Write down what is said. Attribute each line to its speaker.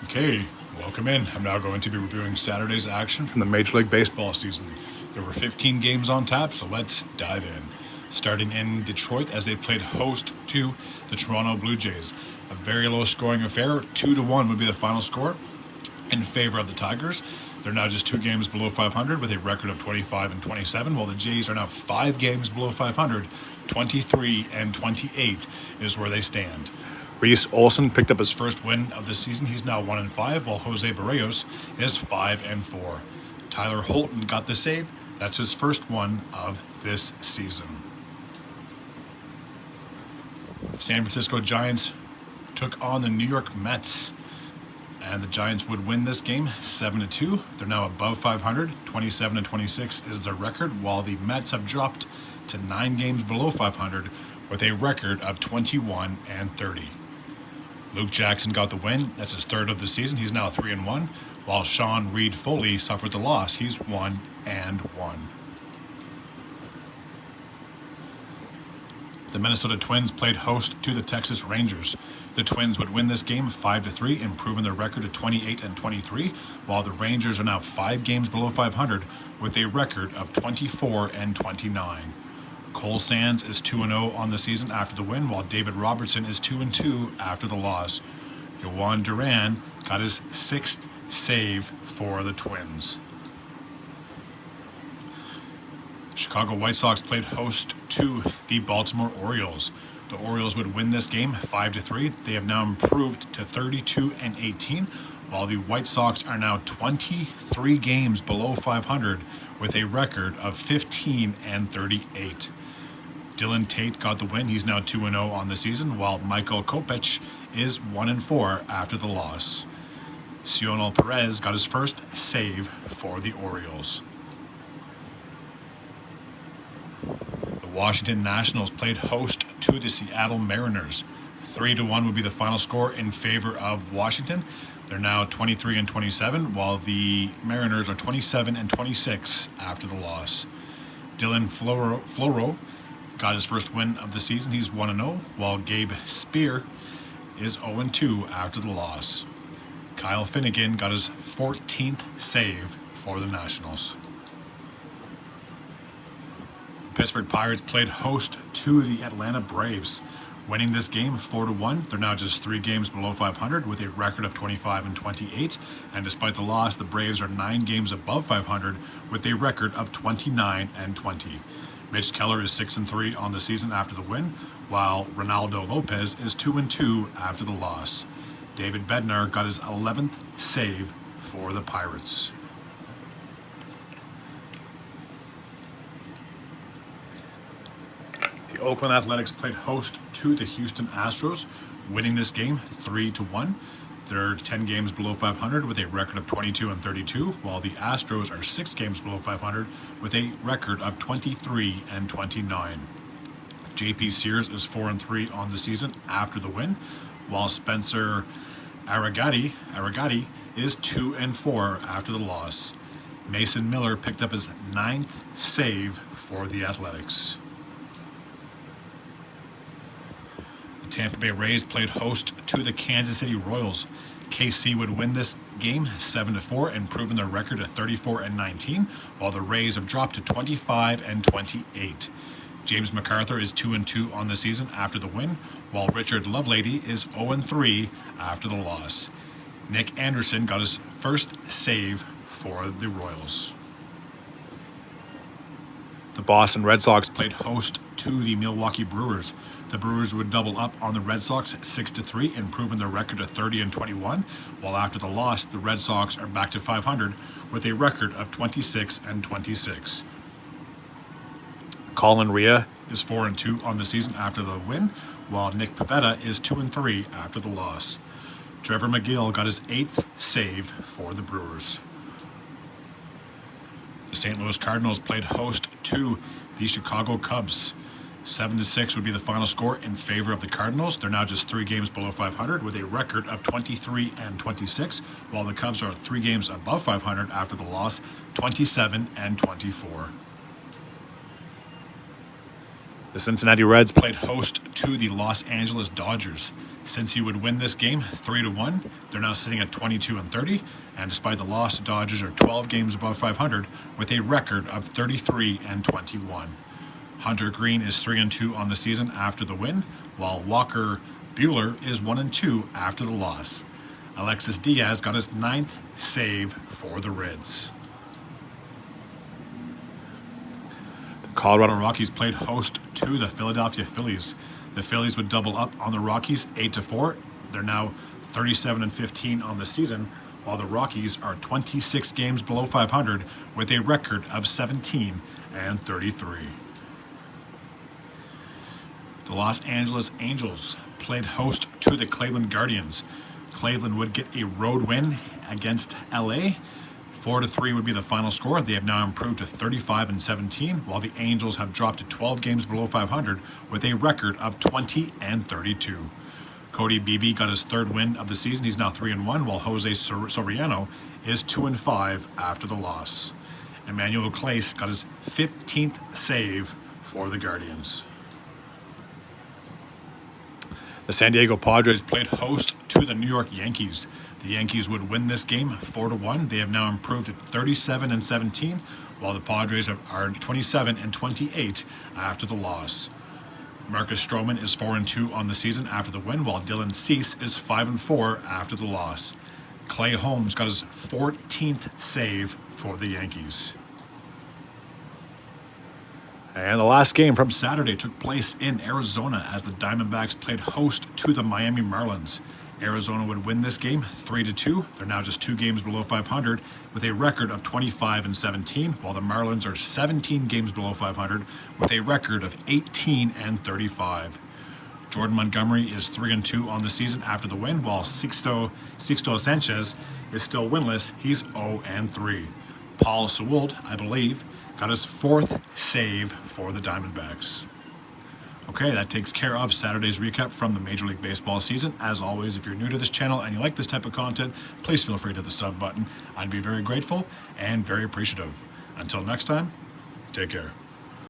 Speaker 1: Okay, welcome in. I'm now going to be reviewing Saturday's action from the Major League Baseball season. There were 15 games on tap, so let's dive in. Starting in Detroit as they played host to the Toronto Blue Jays. A very low scoring affair, 2-1 would be the final score in favor of the Tigers. They're now just 2 games below 500 with a record of 25-27, while the Jays are now 5 games below 500, 23-28 is where they stand. Reese Olson picked up his first win of the season. He's now 1-5, while Jose Barrios is 5-4. Tyler Holton got the save. That's his first one of this season. San Francisco Giants took on the New York Mets, and the Giants would win this game 7-2. They're now above 500. 27-26 is their record, while the Mets have dropped to 9 games below 500 with a record of 21-30. Luke Jackson got the win. That's his third of the season. He's now 3-1, while Sean Reed Foley suffered the loss. He's 1-1. The Minnesota Twins played host to the Texas Rangers. The Twins would win this game 5-3, improving their record to 28-23, while the Rangers are now 5 games below 500 with a record of 24-29. Cole Sands is 2-0 on the season after the win, while David Robertson is 2-2 after the loss. Yohan Duran got his 6th save for the Twins. Chicago White Sox played host to the Baltimore Orioles. The Orioles would win this game 5-3. They have now improved to 32-18, while the White Sox are now 23 games below 500 with a record of 15-38. Dylan Tate got the win. He's now 2-0 on the season, while Michael Kopech is 1-4 after the loss. Cionel Perez got his first save for the Orioles. The Washington Nationals played host to the Seattle Mariners. 3-1 would be the final score in favor of Washington. They're now 23-27, while the Mariners are 27-26 after the loss. Dylan Floro got his first win of the season. He's 1-0, while Gabe Spear is 0-2 after the loss. Kyle Finnegan got his 14th save for the Nationals. The Pittsburgh Pirates played host to the Atlanta Braves. Winning this game 4-1, they're now just 3 games below 500 with a record of 25-28, and despite the loss, the Braves are 9 games above 500 with a record of 29-20. Mitch Keller is 6-3 on the season after the win, while Ronaldo Lopez is 2-2 after the loss. David Bednar got his 11th save for the Pirates. The Oakland Athletics played host to the Houston Astros, winning this game 3-1. They're 10 games below 500 with a record of 22-32, while the Astros are 6 games below 500 with a record of 23-29. JP Sears is 4-3 on the season after the win, while Spencer Aragati is 2-4 after the loss. Mason Miller picked up his 9th save for the Athletics. The Tampa Bay Rays played host to the Kansas City Royals. KC would win this game 7-4, improving their record to 34-19, while the Rays have dropped to 25-28. James MacArthur is 2-2 on the season after the win, while Richard Lovelady is 0-3 after the loss. Nick Anderson got his first save for the Royals. The Boston Red Sox played host to the Milwaukee Brewers. The Brewers would double up on the Red Sox 6-3, improving their record to 30-21, while after the loss, the Red Sox are back to 500 with a record of 26-26. Colin Rea is 4-2 on the season after the win, while Nick Pivetta is 2-3 after the loss. Trevor McGill got his 8th save for the Brewers. The St. Louis Cardinals played host to the Chicago Cubs. 7-6 would be the final score in favor of the Cardinals. They're now just 3 games below 500 with a record of 23-26, while the Cubs are 3 games above 500 after the loss, 27-24. The Cincinnati Reds played host to the Los Angeles Dodgers. Cincy would win this game 3-1. They're now sitting at 22-30, and despite the loss, the Dodgers are 12 games above 500 with a record of 33-21. Hunter Green is 3-2 on the season after the win, while Walker Buehler is 1-2 after the loss. Alexis Diaz got his 9th save for the Reds. The Colorado Rockies played host to the Philadelphia Phillies. The Phillies would double up on the Rockies 8-4. They're now 37-15 on the season, while the Rockies are 26 games below 500 with a record of 17-33. The Los Angeles Angels played host to the Cleveland Guardians. Cleveland would get a road win against LA. 4-3 would be the final score. They have now improved to 35-17, while the Angels have dropped to 12 games below 500 with a record of 20-32. Cody Beebe got his 3rd win of the season. He's now 3-1, while Jose Soriano is 2-5 after the loss. Emmanuel Clase got his 15th save for the Guardians. The San Diego Padres played host to the New York Yankees. The Yankees would win this game 4-1. They have now improved to 37-17, while the Padres are 27-28 after the loss. Marcus Stroman is 4-2 on the season after the win, while Dylan Cease is 5-4 after the loss. Clay Holmes got his 14th save for the Yankees. And the last game from Saturday took place in Arizona as the Diamondbacks played host to the Miami Marlins. Arizona would win this game 3-2. They're now just 2 games below 500 with a record of 25-17, while the Marlins are 17 games below 500 with a record of 18-35. Jordan Montgomery is 3-2 on the season after the win, while Sixto Sanchez is still winless. He's 0-3. Paul Sewald, I believe, got his 4th save for the Diamondbacks. Okay, that takes care of Saturday's recap from the Major League Baseball season. As always, if you're new to this channel and you like this type of content, please feel free to hit the sub button. I'd be very grateful and very appreciative. Until next time, take care.